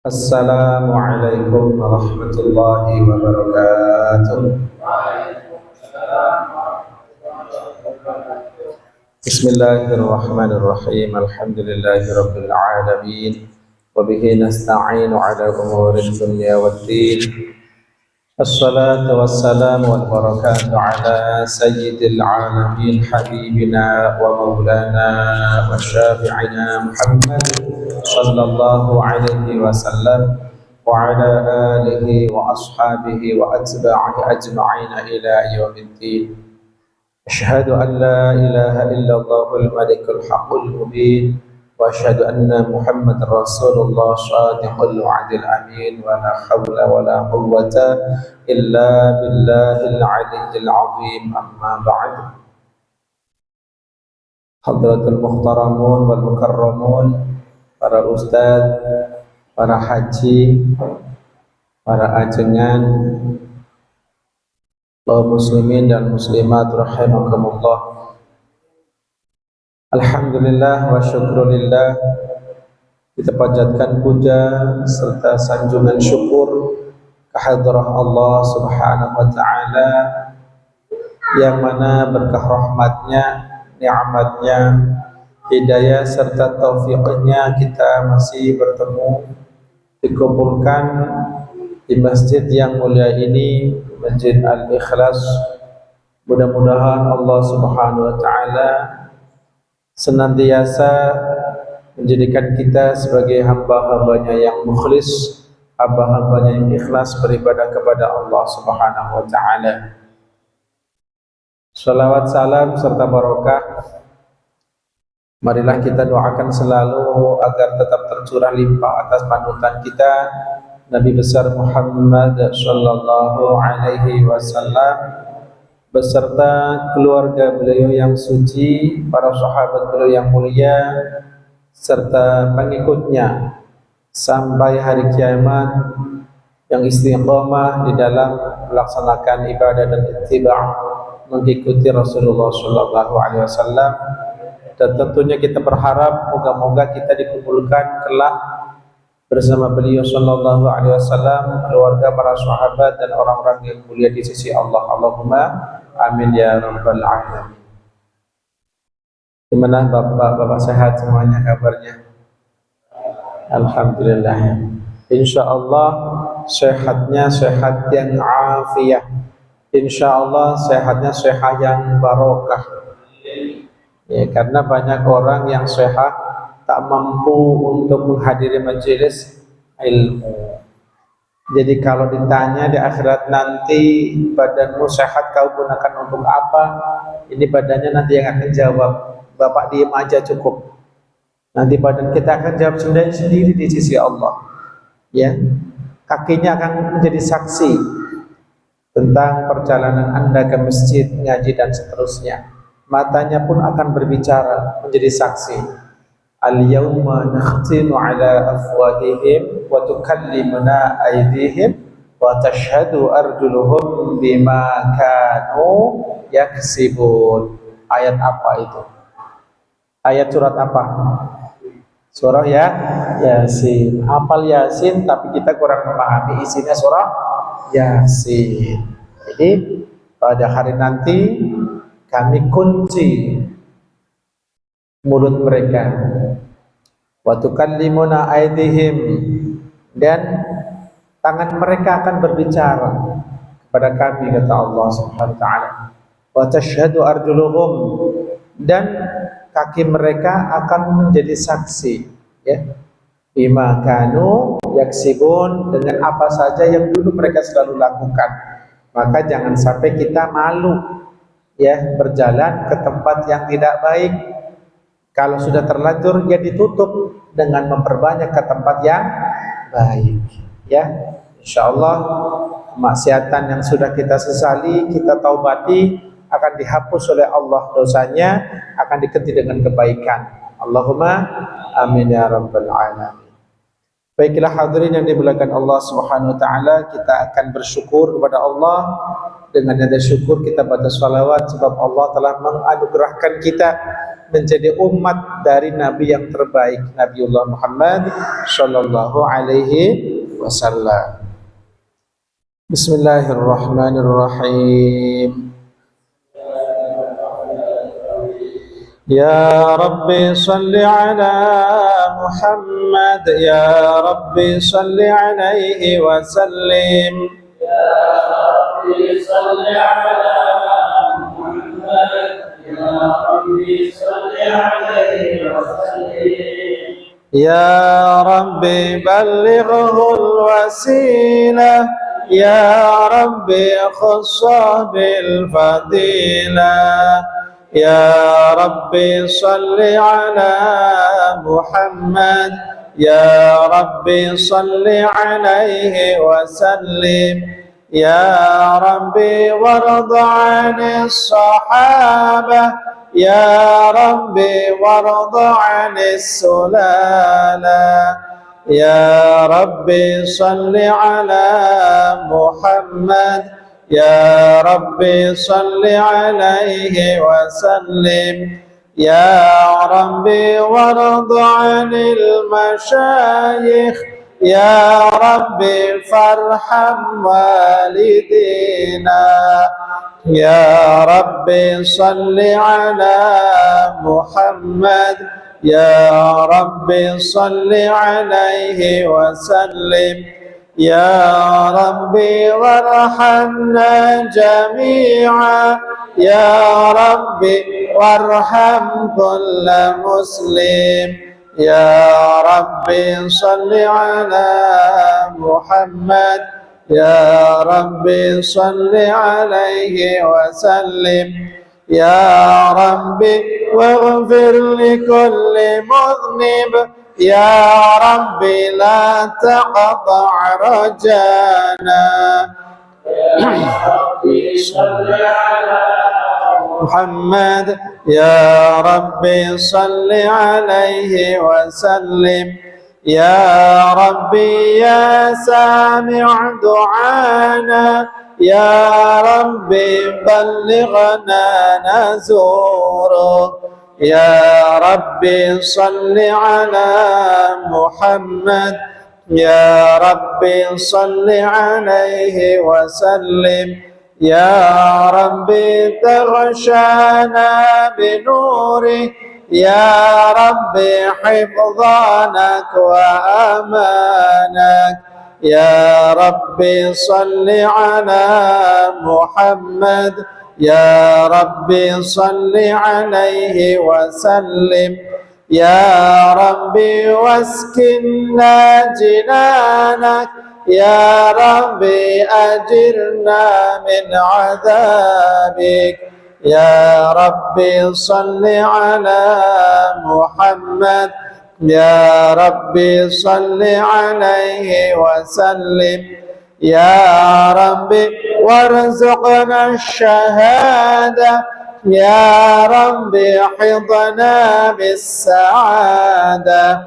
Assalamualaikum warahmatullahi wabarakatuh. Bismillahirrahmanirrahim. Alhamdulillahi rabbil alamin. Wa bihi nasta'inu ala umuri dunya waddin. Assalatu wassalamu wal barakatuh ala sayyidil alamin habibina wa maulana wa syafi'ina Muhammad sallallahu alaihi wasallam wa ala alihi wa ashabihi wa atba'ihi ajma'ina ila yaumiddin. Asyhadu an la ilaha illallahul malikul haqqul mubin wa asyhadu anna Muhammadar Rasulullah shadiqul wa'dil amin wa la hawla wa la quwwata illa billahil aliyyil azim. Amma ba'd. Hadratul muhtaramun wal mukarramun, para ustaz, para haji, para ajengan, kaum muslimin dan muslimat rahimakumullah. Alhamdulillah wa syukrulillah, kita panjatkan puja serta sanjungan syukur kehadirat Allah subhanahu wa ta'ala, yang mana berkah rahmatnya, nikmatnya, hidayah serta taufiknya kita masih bertemu, dikumpulkan di masjid yang mulia ini, Masjid Al-Ikhlas. Mudah-mudahan Allah subhanahu wa ta'ala senantiasa menjadikan kita sebagai hamba-hambanya yang mukhlis, hamba-hambanya yang ikhlas beribadah kepada Allah subhanahu wa ta'ala. Salawat, salam serta barokah marilah kita doakan selalu agar tetap tercurah limpah atas panutan kita, Nabi besar Muhammad sallallahu alaihi wasallam, beserta keluarga beliau yang suci, para sahabat beliau yang mulia, serta pengikutnya sampai hari kiamat, yang istiqomah di dalam melaksanakan ibadah dan ittiba' mengikuti Rasulullah sallallahu alaihi wasallam. Dan tentunya kita berharap moga-moga kita dikumpulkan kelak bersama beliau sallallahu alaihi wasallam, keluarga, para sahabat dan orang-orang yang mulia di sisi Allah. Allahumma amin ya rabbal alamin. Gimana bapak-bapak, sehat semuanya kabarnya? Alhamdulillah. Insyaallah sehatnya sehat yang afiyah. Insyaallah sehatnya sehat yang barokah. Ya, karena banyak orang yang sehat tak mampu untuk menghadiri majelis ilmu. Jadi kalau ditanya di akhirat nanti, badanmu sehat kau gunakan untuk apa? Ini badannya nanti yang akan jawab. Bapak diem aja cukup. Nanti badan kita akan jawab sendiri di sisi Allah. Ya, kakinya akan menjadi saksi tentang perjalanan Anda ke masjid, ngaji dan seterusnya. Matanya pun akan berbicara, menjadi saksi. Al-yawma nakhtimu ala afwahihim wa tukallimuna aydihim wa tashhadu arjuluhum bima kanu yaksibun. Ayat apa itu? Ayat surat apa? Surah Yasin. Hafal Yasin tapi kita kurang memahami isinya surah Yasin. Jadi pada hari nanti kami kunci mulut mereka, wa tukallimuna aydihim, dan tangan mereka akan berbicara kepada kami, kata Allah subhanahu wa ta'ala. Wa tashhadu arjuluhum, dan kaki mereka akan menjadi saksi, ya, bima kanu yaksibun, dengan apa saja yang dulu mereka selalu lakukan. Maka jangan sampai kita malu, ya, berjalan ke tempat yang tidak baik. Kalau sudah terlanjur, ya ditutup dengan memperbanyak ke tempat yang baik. Ya, insyaallah kemaksiatan yang sudah kita sesali, kita taubati, akan dihapus oleh Allah dosanya, akan diganti dengan kebaikan. Allahumma amin ya rabbal alamin. Baiklah hadirin yang dimuliakan Allah subhanahu wa ta'ala, kita akan bersyukur kepada Allah. Dengan ada syukur kita baca salawat, sebab Allah telah menganugerahkan kita menjadi umat dari Nabi yang terbaik, Nabiullah Muhammad Sallallahu Alaihi Wasallam. Bismillahirrahmanirrahim. Ya Rabbi salli ala Muhammad, Ya Rabbi salli alaihi wa sallim. Ya Rabbi salli ala Muhammad, Ya Rabbi salli alaihi wa sallim. Ya Rabbi ballighul wasilah, Ya Rabbi khussa bil fadilah. Ya Rabbi salli ala Muhammad, Ya Rabbi salli alaihi wa sallim. Ya Rabbi warda 'anis sahabah, Ya Rabbi warda 'anis sulala. Ya Rabbi salli ala Muhammad, Ya Rabbi salli alaihi wa sallim. Ya Rabbi warda 'anil masyayikh, Ya Rabbi farham walidina. Ya Rabbi salli ala Muhammad, Ya Rabbi salli alaihi wa sallim. Ya Rabbi warhamna jami'a, Ya Rabbi warham kulla muslim. Ya Rabbi salli ala Muhammad, Ya Rabbi salli alaihi wa sallim. Ya Rabbi waghfir li kulli mudhnib, Ya Rabbi la taqta' rajana. Ya Rabbi salli ala Muhammad, Ya Rabbi salli alaihi wa sallim. Ya Rabbi ya sami' du'ana, Ya Rabbi ballighna nazuru. Ya Rabbi salli ala Muhammad, Ya Rabbi salli alaihi wa sallim. Ya Rabbi taghshana binuri, Ya Rabbi hifdhanak wa amanak. Ya Rabbi salli ala Muhammad, Ya Rabbi salli alaihi wa sallim. Ya Rabbi waskinna jinanak, Ya Rabbi ajirna min adabik. Ya Rabbi salli ala Muhammad, Ya Rabbi salli alaihi wa sallim. Ya Rabbi warzuqna syahada, Ya Rabbi hidna bis sa'ada.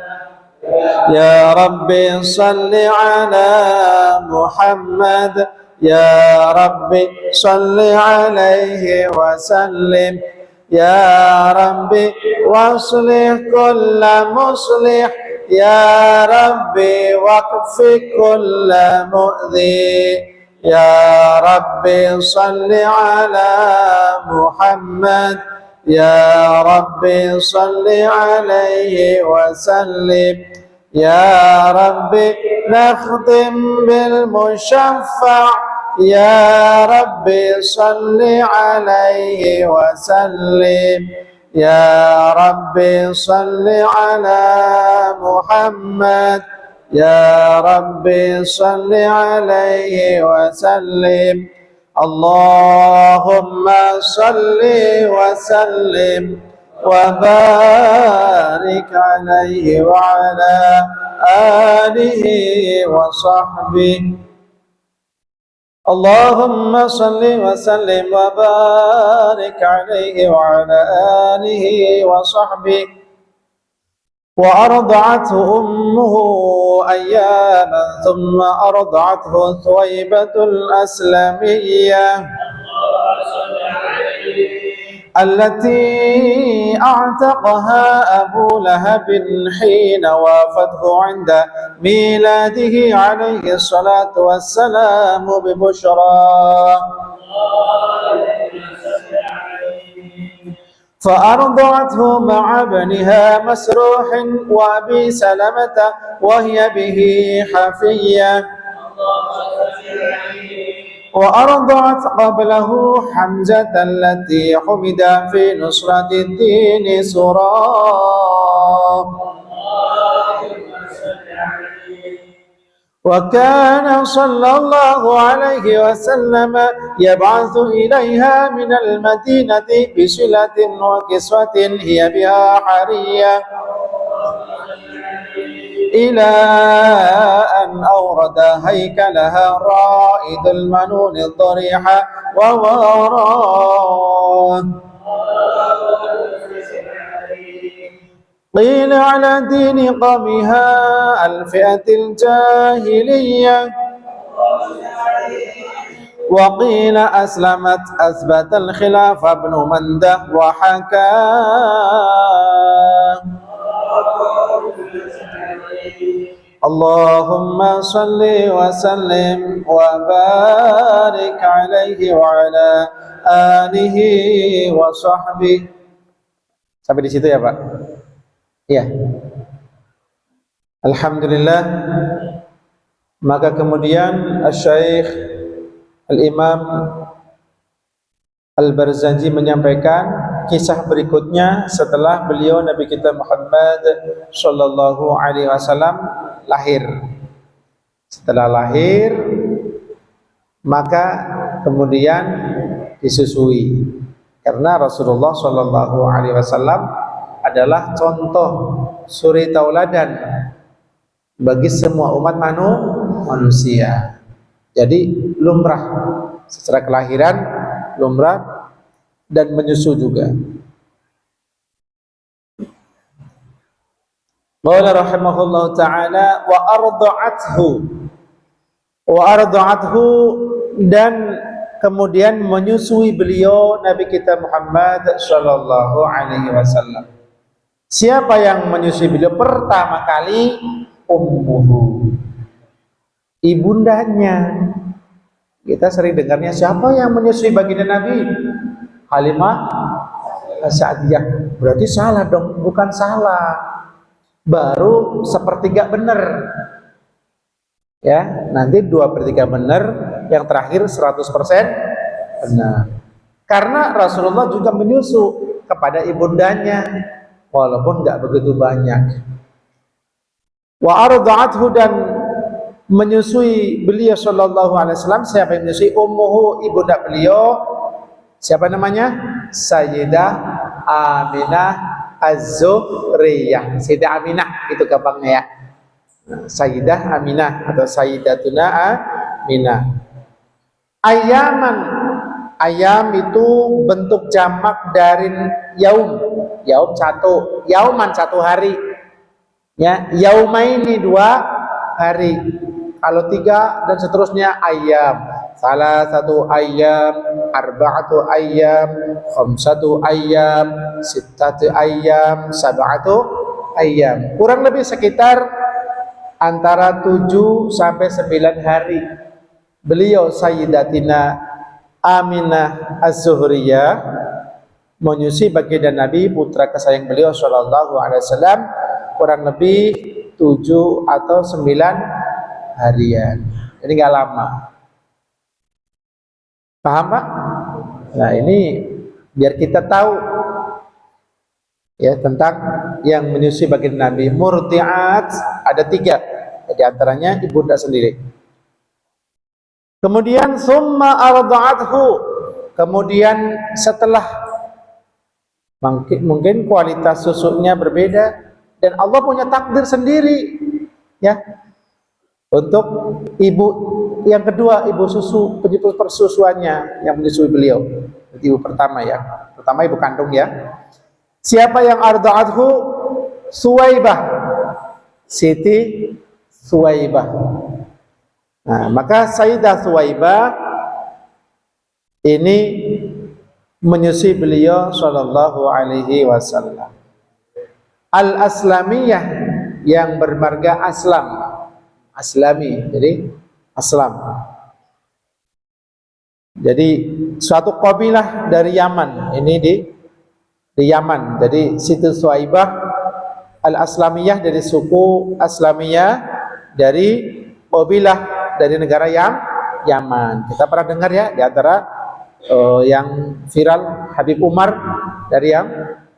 Ya Rabbi salli ala Muhammad, Ya Rabbi salli alaihi wa sallim. Ya Rabbi waslih kulla muslih, Ya Rabbi waqfi kulla mu'dhi. Ya Rabbi salli ala Muhammad, Ya Rabbi salli alaihi wa sallim. Ya Rabbi nakhtim bil musyaffa', Ya Rabbi salli alaihi wa sallim. Ya Rabbi salli ala Muhammad, Ya Rabbi salli alaihi wa sallim. Allahumma salli wa sallim wa barik alaihi wa ala alihi wa sahbihi. Allahumma salli wa sallim wa barik alaihi wa ala alihi wa sahbihi. Wa arda'athu ummuhu ayyaman thumma arda'athu Thuwaibatul Aslamiyyah التي أعتقها أبو لهب حين وافته عند ميلاده عليه الصلاة والسلام ببشرى فأرضعته مع ابنها مسروح وأبي سلمة وهي به حفية وأرضعت قبله حمزة التي حمد في نصرة الدين سراه وكان صلى الله عليه وسلم يبعث إليها من المدينة بصلة وكسوة هي بها حرية إلى أن أورد هيكلها رائد المنون الضريح ووراه قيل على دين قومها الفئة الجاهلية وقيل أسلمت أثبت الخلاف ابن منده وحكى اللهم صل وسلم وبارك عليه وعلى آله وصحبه. Sampai di situ ya Pak? Iya. Alhamdulillah. Maka kemudian Syekh Al-Imam Al-Barzanji menyampaikan kisah berikutnya setelah beliau Nabi kita Muhammad sallallahu alaihi wasallam lahir. Setelah lahir maka kemudian disusui. Karena Rasulullah sallallahu alaihi wasallam adalah contoh suri tauladan bagi semua umat manusia. Jadi lumrah secara kelahiran, lumrah dan menyusu juga. Qala rahimahullah ta'ala wa arda'athu dan kemudian menyusui beliau Nabi kita Muhammad sallallahu alaihi wasallam. Siapa yang menyusui beliau pertama kali? Ummuhu, ibundanya. Kita sering dengarnya siapa yang menyusui baginda Nabi? Halimah As-Sa'diyah. Berarti salah dong, bukan salah. Baru sepertiga benar. Ya, nanti 2/3 benar, yang terakhir 100% benar. Karena Rasulullah juga menyusu kepada ibundanya walaupun enggak begitu banyak. Wa arda'athu dan menyusui beliau sallallahu alaihi wasallam. Siapa yang menyusui? Ummuhu, ibunda beliau. Siapa namanya? Sayyidah Aminah Az-Zuhriyah. Sayyidah Aminah itu gampangnya ya. Sayyidah Aminah atau Sayyidatuna Aminah. Ayaman, ayam itu bentuk jamak dari yaum. Yaum satu, yauman satu hari. Ya, yaumaini 2 hari. Kalau 3 dan seterusnya ayam. Salah satu ayam, arba'atu ayam, khamsatu ayam, sittatu ayam, sab'atu ayam. Kurang lebih sekitar antara 7 sampai 9 hari. Beliau Sayyidatina Aminah Az-Zuhriyah menyusui baginda Nabi putra kesayang beliau sallallahu alaihi wasallam kurang lebih 7 atau 9 harian. Jadi nggak lama. Paham Pak? Nah ini biar kita tahu ya tentang yang menyusui baginda Nabi. Murdi'at ada 3. Di antaranya ibunda sendiri. Kemudian summa arda'athu. Kemudian setelah mungkin kualitas susunya berbeda dan Allah punya takdir sendiri ya. Untuk ibu yang kedua, ibu susu, penyebut persusuannya yang menyusui beliau. Ibu pertama ya. Pertama ibu kandung ya. Siapa yang arda'athu? Suwaibah. Siti Suwaibah. Nah, maka Sayyidah Suwaibah ini menyusui beliau sallallahu alaihi wasallam. Al-Aslamiyah, yang bermarga Aslam. Aslami, jadi Aslam. Jadi suatu kabilah dari Yaman. Ini di Yaman. Jadi Siti Suwaibah Al-Aslamiyah dari suku Aslamiyah, dari kabilah dari negara Yaman. Kita pernah dengar ya, di antara yang viral Habib Umar dari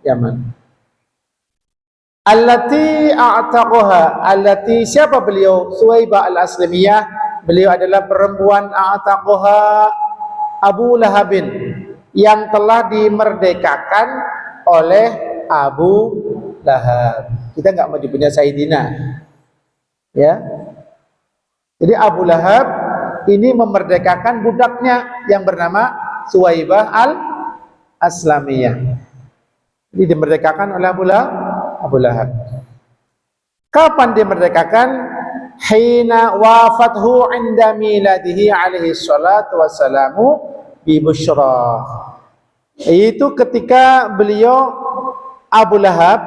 Yaman. Allati a'taqaha, allati, siapa beliau? Suwaibah Al-Aslamiyah, beliau adalah perempuan a'taqaha Abu Lahabin, yang telah dimerdekakan oleh Abu Lahab. Kita nggak mau nyebutnya Sayyidina, ya. Jadi Abu Lahab ini memerdekakan budaknya yang bernama Suwaibah Al-Aslamiyah. Jadi dimerdekakan oleh Abu Lahab. Kapan dimerdekakan? Hina wafathu inda miladihi alaihi salatu wassalamu bi Bushra. Itu ketika beliau Abu Lahab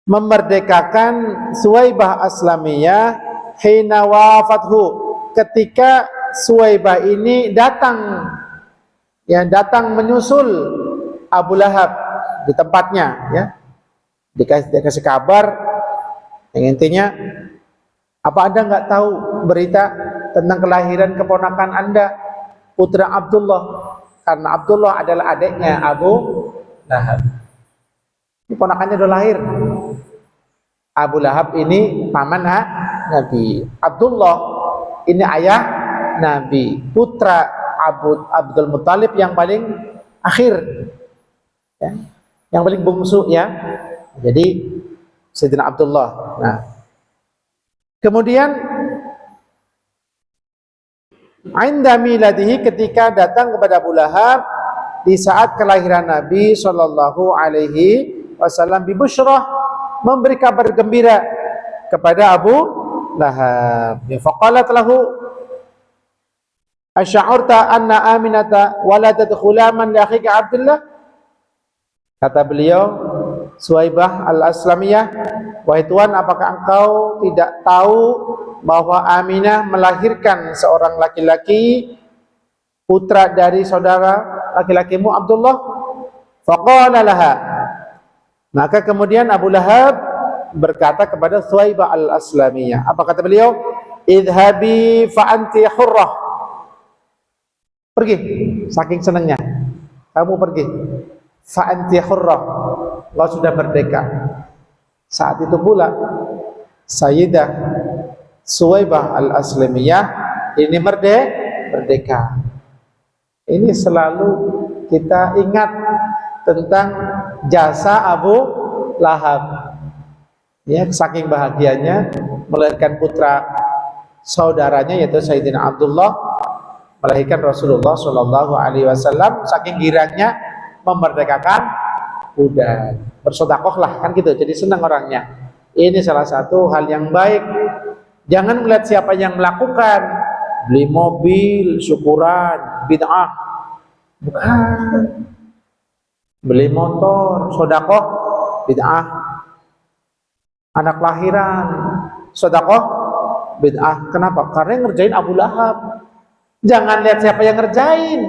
memerdekakan Suwaibah Aslamiyah, hina wafathu, ketika Suwaibah ini datang, ya, datang menyusul Abu Lahab di tempatnya, ya. Dikasih kabar, yang intinya, apa Anda nggak tahu berita tentang kelahiran keponakan Anda, putra Abdullah? Karena Abdullah adalah adiknya Abu Lahab. Ini ponakannya udah lahir. Abu Lahab ini paman Nabi. Abdullah ini ayah Nabi, putra Abdul Muttalib yang paling akhir, ya, yang paling bungsu, ya. Jadi Sayyidina Abdullah. Nah, kemudian inda miladihi, ketika datang kepada Abu Lahab di saat kelahiran Nabi sallallahu alaihi wasallam, bi Bushrah, memberi kabar gembira kepada Abu Lahab. Faqalat lahu, asy'arta anna Aminata waladat khulaman li akhika Abdullah? Kata beliau, Suwaibah Al-Aslamiyah, wahai Tuan, apakah engkau tidak tahu bahwa Aminah melahirkan seorang laki-laki, putra dari saudara laki-lakimu Abdullah? Faqala laha, maka kemudian Abu Lahab berkata kepada Suwaibah Al-Aslamiyah, apa kata beliau? Idhabi fa anti hurrah, pergi, saking senangnya, kamu pergi. Fa anti hurrah, engkau sudah merdeka. Saat itu pula Sayyidah Suwaibah Al-Aslamiyah ini merdeka. Ini selalu kita ingat tentang jasa Abu Lahab, ya, saking bahagianya melahirkan putra saudaranya, yaitu Sayyidina Abdullah, melahirkan Rasulullah Shallallahu Alaihi Wasallam, saking girangnya memerdekakan budak. Bersedekahlah, kan gitu, jadi senang orangnya. Ini salah satu hal yang baik. Jangan melihat siapa yang melakukan, beli mobil, syukuran, bid'ah. Bukan. Beli motor, sedekah, bid'ah. Anak lahiran, sedekah, bid'ah. Kenapa? Karena yang ngerjain Abu Lahab. Jangan lihat siapa yang ngerjain,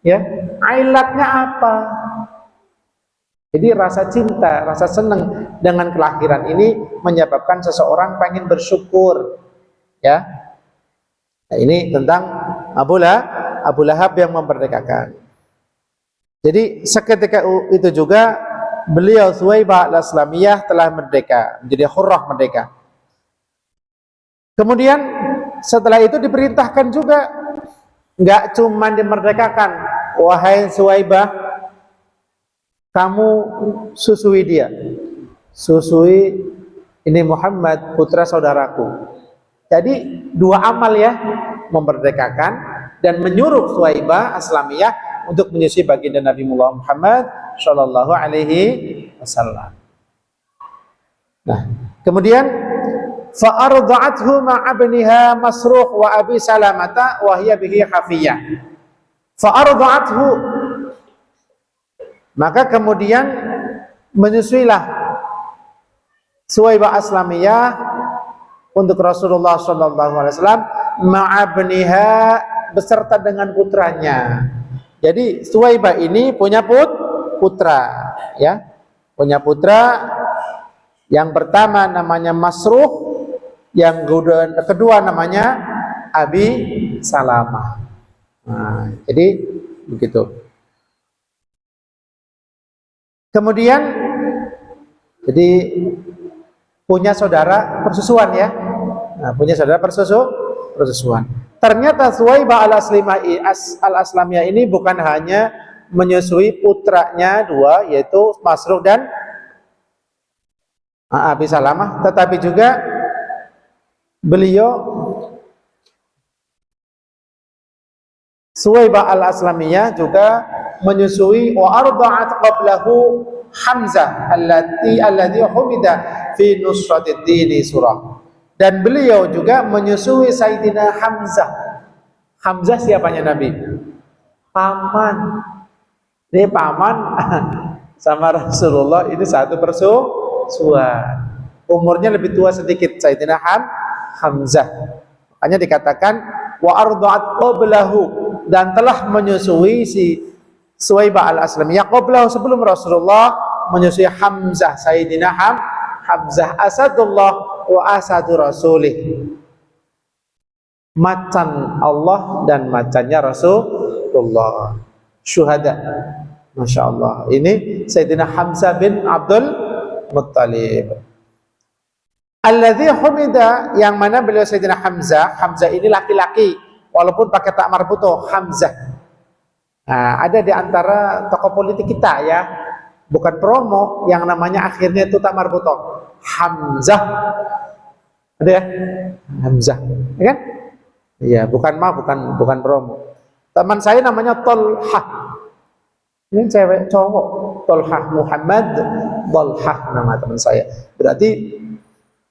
ya, ilatnya apa. Jadi rasa cinta, rasa senang dengan kelahiran ini menyebabkan seseorang pengen bersyukur, ya. Nah, ini tentang Abu Lahab yang memerdekakan. Jadi seketika itu juga beliau Suwaibah Al-Aslamiyah telah merdeka, menjadi hurrah, merdeka. Kemudian setelah itu diperintahkan juga, nggak cuma dimerdekakan, wahai Suwaibah, kamu susui dia, susui ini Muhammad, putra saudaraku. Jadi dua amal, ya, memerdekakan dan menyuruh Suwaibah Aslamiyah untuk menyusui baginda Nabi Muhammad Shallallahu Alaihi Wasallam. Nah, kemudian fa'arda'athu ma'abniha Masruh wa Abi Salamata wa hiya bihi hafiyah. Fa'arda'athu, maka kemudian menyusuilah Suwaibah Aslamiyah untuk Rasulullah sallallahu alaihi wasallam ma'abniha, beserta dengan putranya. Jadi Suwaibah ini punya putra, ya, punya putra. Yang pertama namanya Masruh, yang kedua namanya Abi Salamah. Nah, jadi begitu. Kemudian jadi punya saudara persusuan, ya. Nah, punya saudara persusuan. Ternyata Suwaibah al-Aslamiyah ini bukan hanya menyusui putranya dua, yaitu Masruh dan Abi Salamah, tetapi juga beliau Suwaibah al-Aslamiyah juga menyusui wa arda'at qablahu Hamzah alladhi humida fi nusratid dini surah. Dan beliau juga menyusui Sayyidina Hamzah. Hamzah siapanya Nabi? Paman. Ini paman sama Rasulullah ini satu persusuan. Umurnya lebih tua sedikit Sayyidina Hamzah. Makanya dikatakan wa arda'at qablahu, dan telah menyusui si Suwaibah al-Aslamiyah qablahu, sebelum Rasulullah menyusui Hamzah, Sayyidina Hamzah asadullah wa asadu rasulih, macan Allah dan macannya Rasulullah, syuhada. Masya Allah, ini Sayyidina Hamzah bin Abdul Muttalib alladzi humida, yang mana beliau Sayyidina Hamzah ini laki-laki walaupun pakai tak marbutoh, Hamzah. Nah, ada di antara tokoh politik kita, ya, bukan promo, yang namanya akhirnya itu tak marbutoh, Hamzah. Ada ya? Hamzah, ya kan? Iya, bukan promo. Teman saya namanya Tolhah. Ini cewek cowok, Tolhah Muhammad Tolhah nama teman saya. Berarti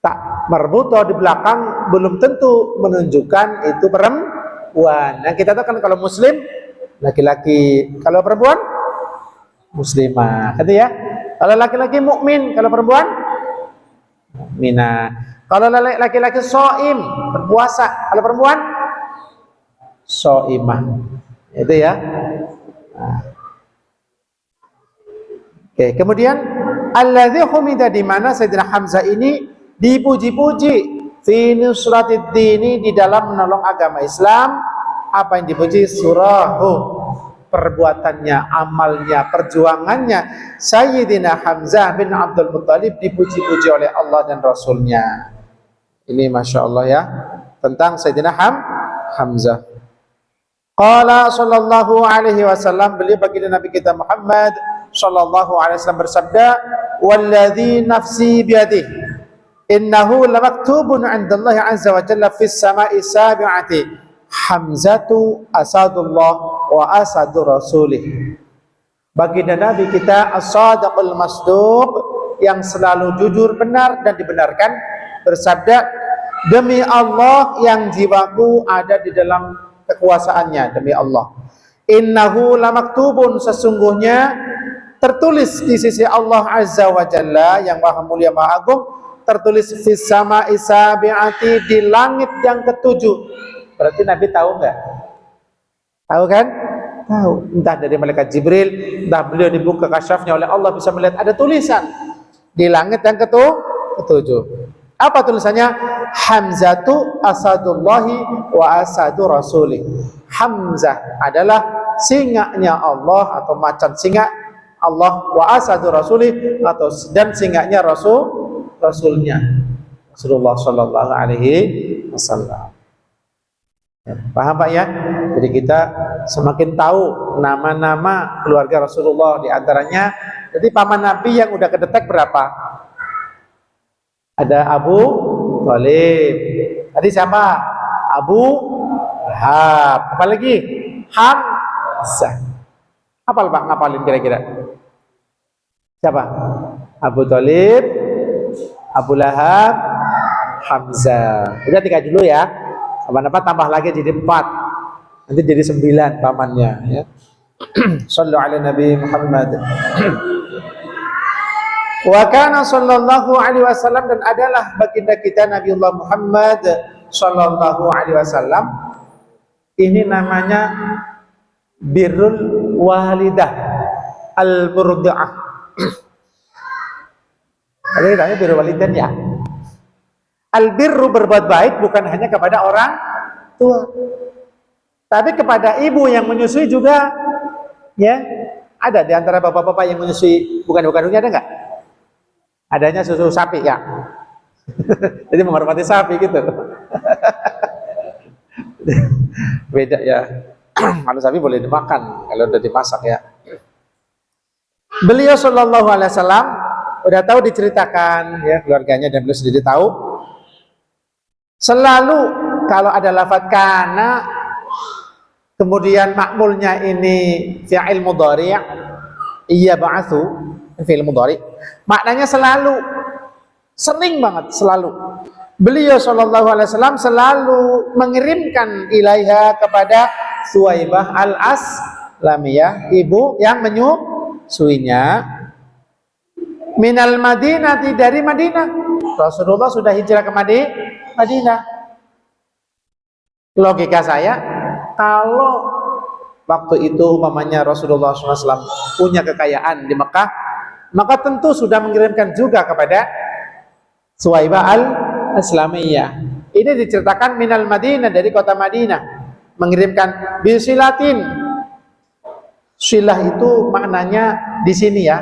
tak marbutoh di belakang belum tentu menunjukkan itu perempuan. Nah, kita tahu kan kalau muslim laki-laki, kalau perempuan muslimah, gitu ya. Kalau laki-laki mukmin, kalau perempuan mukminah. Kalau laki-laki shaim, berpuasa, kalau perempuan shaimah. Itu ya. Nah. Oke, kemudian alladzi humida, di mana Sayyidina Hamzah ini dipuji-puji fi nusratid dini, di dalam menolong agama Islam. Apa yang dipuji? Surahu, perbuatannya, amalnya, perjuangannya. Sayyidina Hamzah bin Abdul Muttalib dipuji-puji oleh Allah dan Rasulnya. Ini Masya Allah, ya, tentang Sayyidina Hamzah. Qala sallallahu alaihi wasallam, beliau baginda Nabi kita Muhammad sallallahu alaihi wasallam bersabda, walladzi nafsi biyadihi innahu lamaktubun 'indallahi 'azza wa jalla fis sama'i sabi'ati Hamzatu asadullah wa asadu rasulih. Baginda Nabi kita as-sadiqul masduq, yang selalu jujur, benar dan dibenarkan, bersabda, demi Allah yang jiwaku ada di dalam kekuasaannya, demi Allah, innahu lamaktubun, sesungguhnya tertulis di sisi Allah azza wa jalla yang maha mulia maha agung, tertulis fis sama'i sabi'ati, di langit yang ketujuh. Berarti Nabi tahu nggak? Tahu kan? Tahu. Entah dari malaikat Jibril, entah beliau dibuka kasyafnya oleh Allah, bisa melihat ada tulisan di langit yang ketujuh. Apa tulisannya? Hamzatu asadullahi wa asadu rasulih. Hamzah adalah singanya Allah atau macan singa Allah, wa asadu rasulih, atau dan singanya Rasulnya Rasulullah sallallahu alaihi wasallam. Ya, paham Pak ya? Jadi kita semakin tahu nama-nama keluarga Rasulullah, di antaranya. Jadi paman Nabi yang udah kedetek berapa? Ada Abu Thalib. Tadi siapa? Abu Lahab. Apa lagi? Hamzah. Apal Pak, ngapalin kira-kira? Siapa? Abu Thalib, Abu Lahab, Hamzah. Udah 3 dulu ya. Apa-apa tambah lagi jadi 4. Nanti jadi 9 pamannya ya. Sallu ala Nabi Muhammad. Wa kana sallallahu alaihi wasallam, dan adalah baginda kita Nabiullah Muhammad sallallahu alaihi wasallam. Ini namanya birrul walidah al-murdi'ah. Ada yang namanya birrul walidah ya. Al-birru, berbuat baik bukan hanya kepada orang tua, tapi kepada ibu yang menyusui juga. Ya, ada di antara bapak-bapak yang menyusui bukan kandungnya, ada nggak? Adanya susu sapi ya. Jadi menghormati sapi gitu. Beda ya. Kalau sapi boleh dimakan kalau udah dimasak ya. Beliau Shallallahu Alaihi Wasallam udah tahu, diceritakan ya keluarganya, dan beliau sendiri tahu. Selalu kalau ada lafadz kana, kemudian makmulnya ini fi'il mudhari', iya ba'atsu, fi'il mudhari', maknanya selalu, sering banget, selalu. Beliau sallallahu alaihi wasallam selalu mengirimkan ilaiha, kepada Suwaibah al-Aslamiyah, ibu yang menyusuinya, minal Madinati, dari Madinah. Rasulullah sudah hijrah ke Madinah. Logika saya, kalau waktu itu umpamanya Rasulullah SAW punya kekayaan di Mekah, maka tentu sudah mengirimkan juga kepada Suwaibah al-Aslamiyah. Ini diceritakan minal Madinah, dari kota Madinah, mengirimkan bisilatin. Silah itu maknanya di sini ya,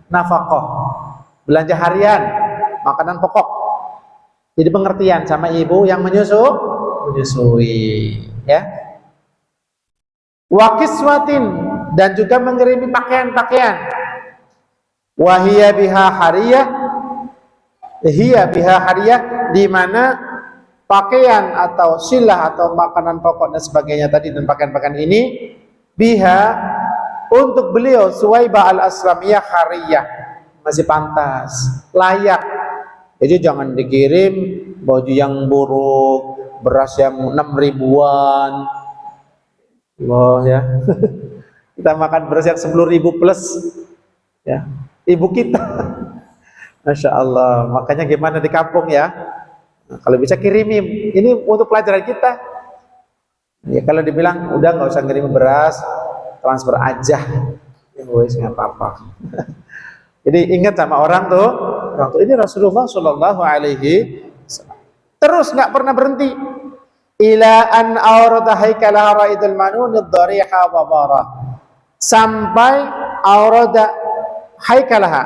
nafkah, belanja harian, makanan pokok. Jadi pengertian sama ibu yang menyusui ya. Wa kiswatin, dan juga mengirimi pakaian-pakaian. Wa hiya biha hariyah, hiya biha hariyah, di mana pakaian atau silah atau makanan pokok dan sebagainya tadi, dan pakaian-pakaian ini biha, untuk beliau Suwaibah al-Aslamiyah, hariyah, masih pantas, layak. Jadi jangan dikirim baju yang buruk, beras yang 6 ribuan. Wah ya. Kita makan beras yang 10.000 plus ya. Ibu kita. Masya Allah. Makanya gimana di kampung ya. Nah, kalau bisa kirimi. Ini untuk pelajaran kita. Ya kalau dibilang udah nggak usah ngirim beras, transfer aja. Ya wes nggak apa-apa. Jadi ingat sama orang tuh ini Rasulullah Shallallahu Alaihi Wasallam. Terus nggak pernah berhenti. Ila an aurada haikala raidul manun ad-dariha wa barah, sampai aurada haikalaha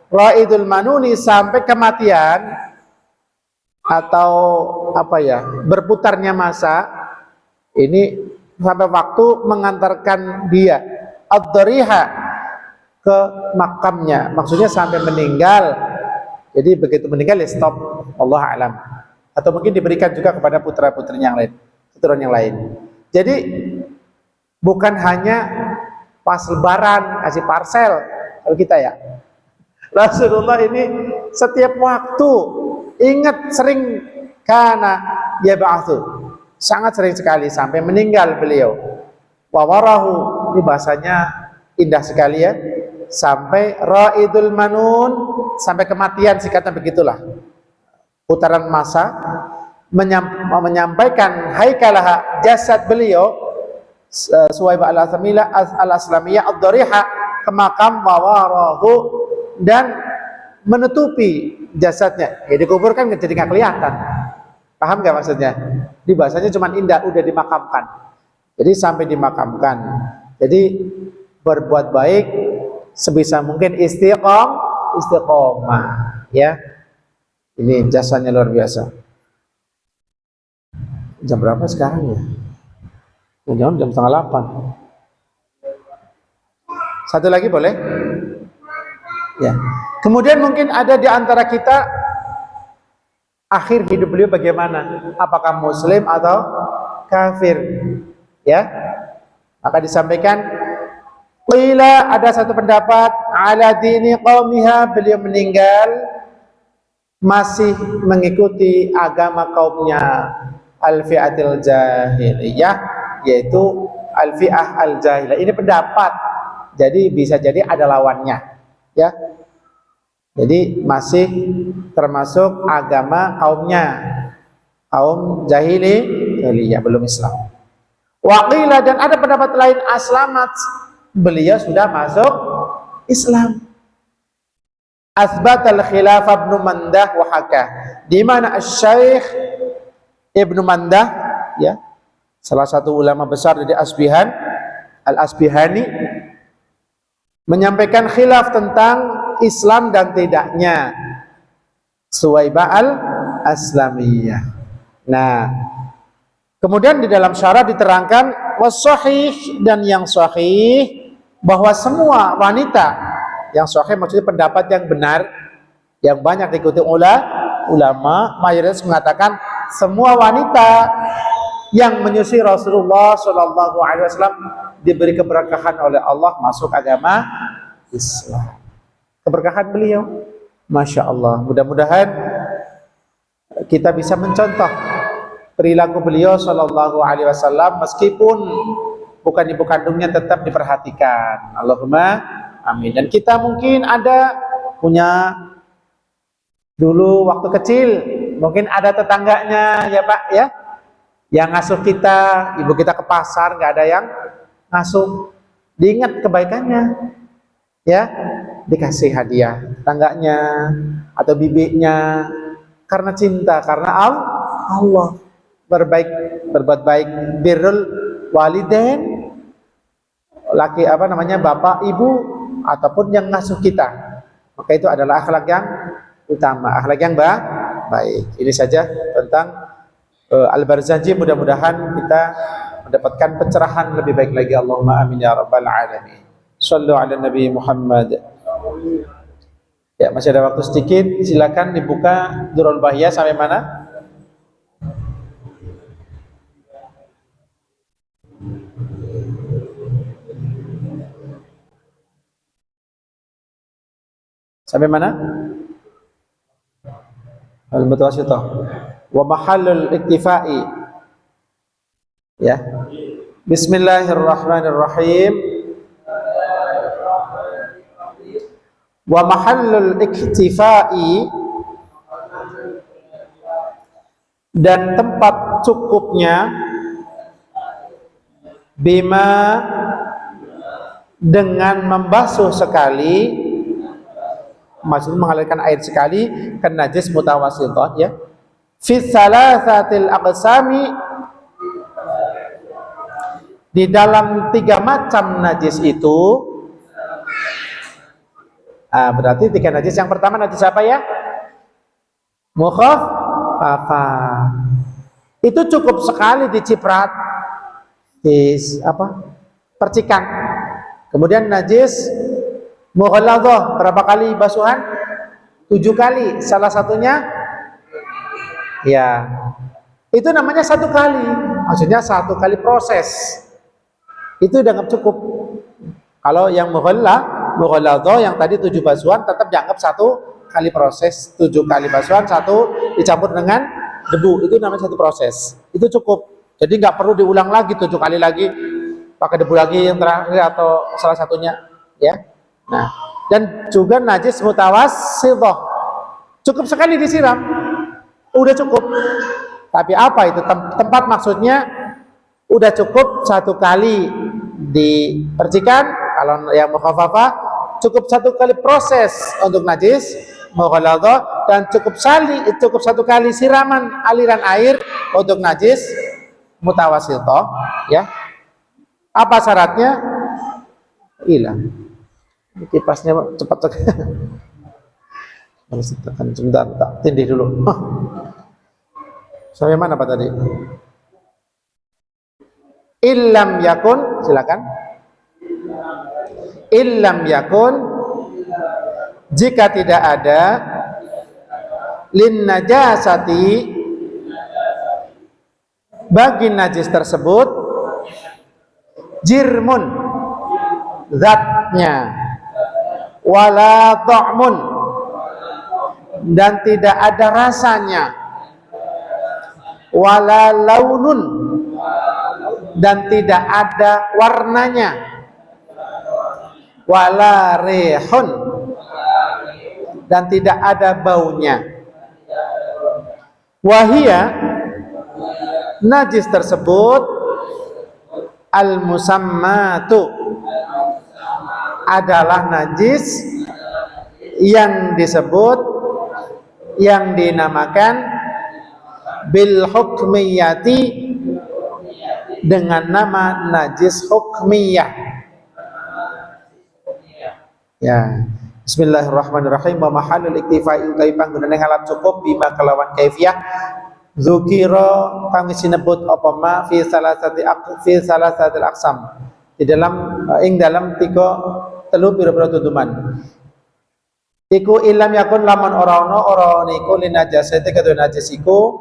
raidul manuni, sampai kematian atau apa ya, berputarnya masa ini, sampai waktu mengantarkan dia ad-dariha ke makamnya, maksudnya sampai meninggal. Jadi begitu meninggal ya stop, Allah alam. Atau mungkin diberikan juga kepada putra-putrinya yang lain, keturunan yang lain. Jadi bukan hanya pas lebaran kasih parcel kalau kita ya. Rasulullah ini setiap waktu ingat, sering kana ya ba'atsu, sangat sering sekali sampai meninggal beliau. Wa warahu, ini bahasanya indah sekali ya. Sampai raidul manun, sampai kematian, sikatnya begitulah. Putaran masa menyampaikan haikalah, jasad beliau Suwaibah al-Aslamiyah ad-dariha, ke makam wawarahu, dan menutupi jasadnya. Ya dikuburkan jadi nggak kelihatan. Paham nggak maksudnya? Di bahasanya cuma indah, udah dimakamkan. Jadi sampai dimakamkan. Jadi berbuat baik sebisa mungkin, istiqomah ya. Ini jasanya luar biasa. Jam berapa sekarang ya? Jam 7:30. Satu lagi boleh? Ya. Kemudian mungkin ada di antara kita, akhir hidup beliau bagaimana? Apakah muslim atau kafir? Ya. Maka disampaikan, qila, ada satu pendapat, ala dini qaumiha, beliau meninggal masih mengikuti agama kaumnya, al-fi'atil jahiliyah, yaitu al-fi'ah al-jahilah. Ini pendapat, jadi bisa jadi ada lawannya, ya. Jadi masih termasuk agama kaum jahiliyah, belum Islam. Waqila, dan ada pendapat lain, aslamat, beliau sudah masuk Islam. Asbat al-khilafah Ibnu Mandah wa haka, di mana Syekh Ibnu Mandah, ya, salah satu ulama besar dari Asbihan, Al-Asbihani, menyampaikan khilaf tentang Islam dan tidaknya Suwaibah al-Aslamiyah. Nah, kemudian di dalam syarah diterangkan was-sahih, dan yang sahih bahwa semua wanita, yang sahih maksudnya pendapat yang benar, yang banyak diikuti ulama, mayoritas mengatakan semua wanita yang menyusui Rasulullah Shallallahu Alaihi Wasallam diberi keberkahan oleh Allah masuk agama Islam. Keberkahan beliau, Masya Allah. Mudah-mudahan kita bisa mencontoh perilaku beliau Shallallahu Alaihi Wasallam, meskipun bukan ibu kandungnya tetap diperhatikan. Allahumma amin. Dan kita mungkin ada punya dulu waktu kecil, mungkin ada tetangganya, ya Pak, ya, yang ngasuh kita, ibu kita ke pasar nggak ada yang ngasuh, diingat kebaikannya, ya, dikasih hadiah tetangganya atau bibinya, karena cinta, karena Allah. Berbuat baik, birrul walidain, laki bapak ibu ataupun yang ngasuh kita, maka itu adalah akhlak yang utama, akhlak yang baik. Ini saja tentang Al-Barzanji. Mudah-mudahan kita mendapatkan pencerahan lebih baik lagi. Allahumma amin ya rabbal alamin. Shallu ala Nabi Muhammad. Ya, masih ada waktu sedikit, silakan dibuka Durrul Bahiyah sampai mana? Sampai mana? Al-Mutawassithah wa mahallul iktifai. Ya. Bismillahirrahmanirrahim. Wa mahallul iktifai, dan tempat cukupnya, bima, dengan membasuh sekali, maksudnya mengalirkan air sekali, kan najis mutawassithah, ya, fi thalathatil aqsami, di dalam 3 macam najis itu. Berarti 3 najis. Yang pertama najis apa, ya? Mukhaffafah. Itu cukup sekali diciprat, percikan. Kemudian najis mughalladhah, berapa kali basuhan? 7 kali. Salah satunya, ya, itu namanya 1 kali. Maksudnya 1 kali proses. Itu dianggap cukup. Kalau yang mughalladhah yang tadi 7 basuhan tetap dianggap 1 kali proses. 7 kali basuhan, 1 dicampur dengan debu, itu namanya 1 proses. Itu cukup. Jadi nggak perlu diulang lagi 7 kali lagi, pakai debu lagi yang terakhir atau salah satunya, ya. Nah, dan juga najis mutawassithah, cukup sekali disiram, udah cukup. Tapi apa itu tempat, maksudnya udah cukup 1 kali dipercikan. Kalau yang mukhaffafah cukup 1 kali proses untuk najis mughalladhah, dan cukup 1 kali siraman aliran air untuk najis mutawassithah, ya. Apa syaratnya? Hilang. Kipasnya cepat harus ditekan sebentar, tak tindih dulu. Sampai mana Pak tadi? Illam yakun, silakan. Illam yakun, jika tidak ada, lin najasati, bagi najis tersebut, jirmun, zatnya, wala ta'mun, dan tidak ada rasanya, wala launun, dan tidak ada warnanya, wala rihun, dan tidak ada baunya. Wahia, najis tersebut, al-musammatu, adalah najis yang disebut, yang dinamakan bil hukmiyati, dengan nama najis hukmiyah. Ya. Bismillahirrahmanirrahim. Wa mahalul iktifai utawi panggonane alat cukup bima kelawan kaifiyah dzukira kang sinebut apa ma fi salasatil aqsam, di dalam dalam telu pira-pira tutuman. Iku ilam yakun lamun ora ana niku linajasate kedue najis iku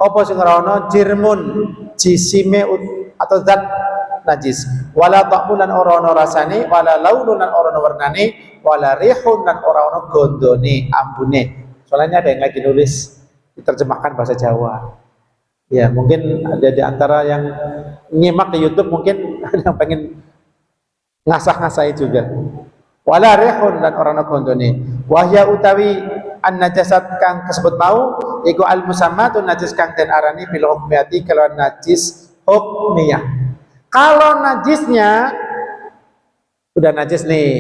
apa sing ora ana jirmun jisime atau zat najis, wala ta'mulan ora ana rasane, wala launun lan ora ana warnane, wala rihun lan ora ana gondone ambune. Soalnya ada yang lagi nulis diterjemahkan bahasa Jawa. Ya, mungkin ada di antara yang nyimak di YouTube, mungkin ada yang pengen ngasah-ngasahi juga. Wala rihun lan ora ana gondone. Wahya utawi an najasat kang kasebut mau iku al musammatun najis kang den arani bil hukmiyati kelawan najis hukmiyah. Kalau najisnya udah najis nih,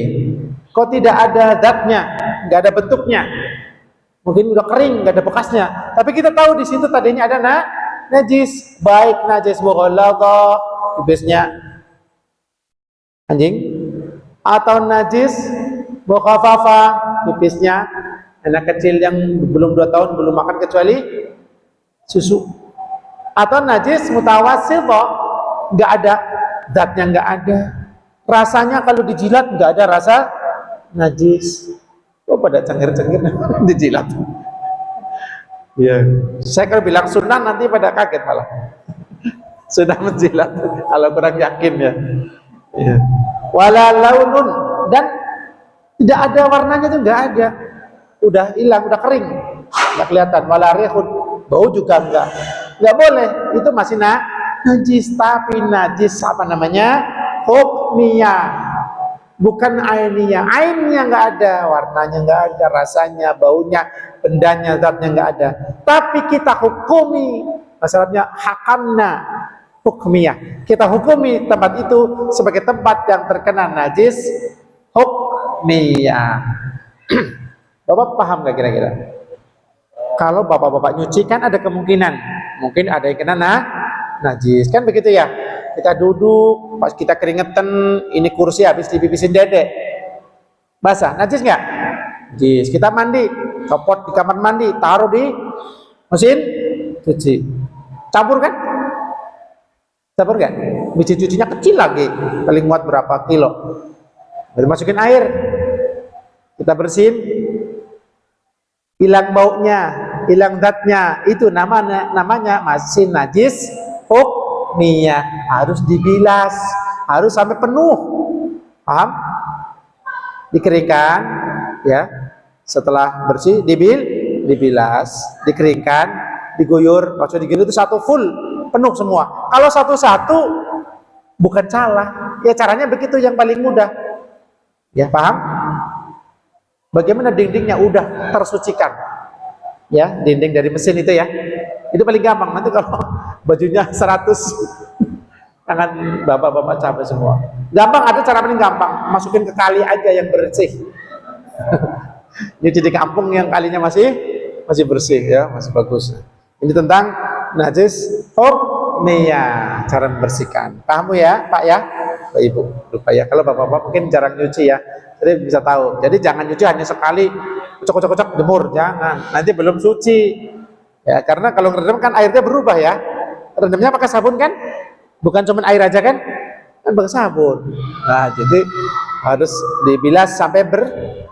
kok tidak ada zatnya, nggak ada bentuknya, mungkin udah kering, nggak ada bekasnya, tapi kita tahu di situ tadinya ada najis, baik najis mughalladhah, bibisnya anjing, atau najis mukhafafah, pipisnya anak kecil yang belum 2 tahun belum makan kecuali susu, atau najis mutawassithah, nggak ada zatnya, nggak ada rasanya, kalau dijilat nggak ada rasa najis. Oh, pada cengir-cengir dijilat. Ya, saya kalau bilang sunnah nanti pada kaget malah. Sudah menjilat kalau kurang yakin ya. Ya. Wala launun, dan tidak ada warnanya, tuh nggak ada, udah hilang, udah kering, nggak kelihatan. Wala rihun, bau juga nggak boleh, itu masih najis, tapi najis apa namanya? Hukmiyah, bukan ainiyah. Ainnya nggak ada, warnanya nggak ada, rasanya, baunya, bendanya, zatnya nggak ada. Tapi kita hukumi, masalahnya hakamna hukmiyah. Kita hukumi tempat itu sebagai tempat yang terkena najis hukmiyah. Bapak paham nggak kira-kira? Kalau bapak-bapak nyuci kan ada kemungkinan, mungkin ada yang kena najis, kan begitu ya. Kita duduk, pas kita keringetan, ini kursi habis dipipisin dedek, basah, najis nggak? Najis. Kita mandi, copot di kamar mandi, taruh di mesin cuci, campur kan? Campur nggak? Mesin cucinya kecil lagi, paling muat berapa kilo, baru masukin air, kita bersihin, hilang baunya, hilang zatnya, itu namanya masih najis hukmiyah. Harus dibilas, harus sampai penuh, paham? Dikeringkan, ya. Setelah bersih, dibilas, dikeringkan, diguyur. Maksud diguyur itu satu full, penuh semua. Kalau satu-satu, bukan salah. Ya caranya begitu yang paling mudah. Ya paham? Bagaimana dindingnya udah tersucikan, ya dinding dari mesin itu ya, itu paling gampang. Nanti kalau bajunya 100 tangan bapak-bapak capek semua. Gampang, ada cara paling gampang, masukin ke kali aja yang bersih. Nyuci di kampung yang kalinya masih bersih ya, masih bagus. Ini tentang najis hukmiyah, cara membersihkan. Paham ya Pak ya, Pak Ibu? Lupa ya, kalau bapak-bapak mungkin jarang nyuci ya, jadi bisa tahu. Jadi jangan nyuci hanya sekali, kocok-kocok jemur, jangan. Nanti belum suci. Ya, karena kalau ngerendam kan airnya berubah ya. Rendamnya pakai sabun kan? Bukan cuma air aja kan? Kan pakai sabun. Nah, jadi harus dibilas sampai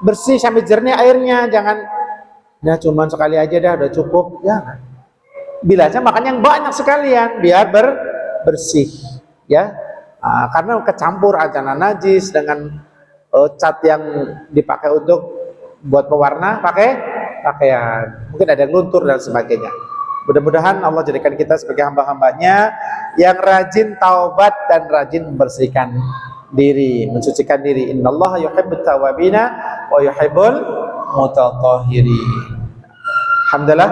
bersih, sampai jernih airnya. Jangan ya cuma sekali aja dah udah cukup. Jangan. Bilasnya makan yang banyak sekalian biar bersih ya. Nah, karena kecampur antara najis dengan cat yang dipakai untuk buat pewarna pakaian, mungkin ada yang luntur dan sebagainya. Mudah-mudahan Allah jadikan kita sebagai hamba-hambanya yang rajin taubat dan rajin membersihkan diri, mensucikan diri. Innallaha yuhibbut tawwabina wa yuhibbul mutatahhirin. Alhamdulillah,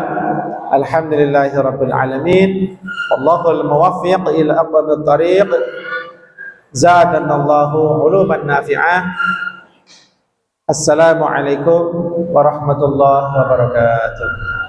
alhamdulillahi rabbil alamin. Wallahul muwaffiq ila aqwamit thariq. Zadanallahu uluman nafi'ah. Assalamualaikum warahmatullahi wabarakatuh.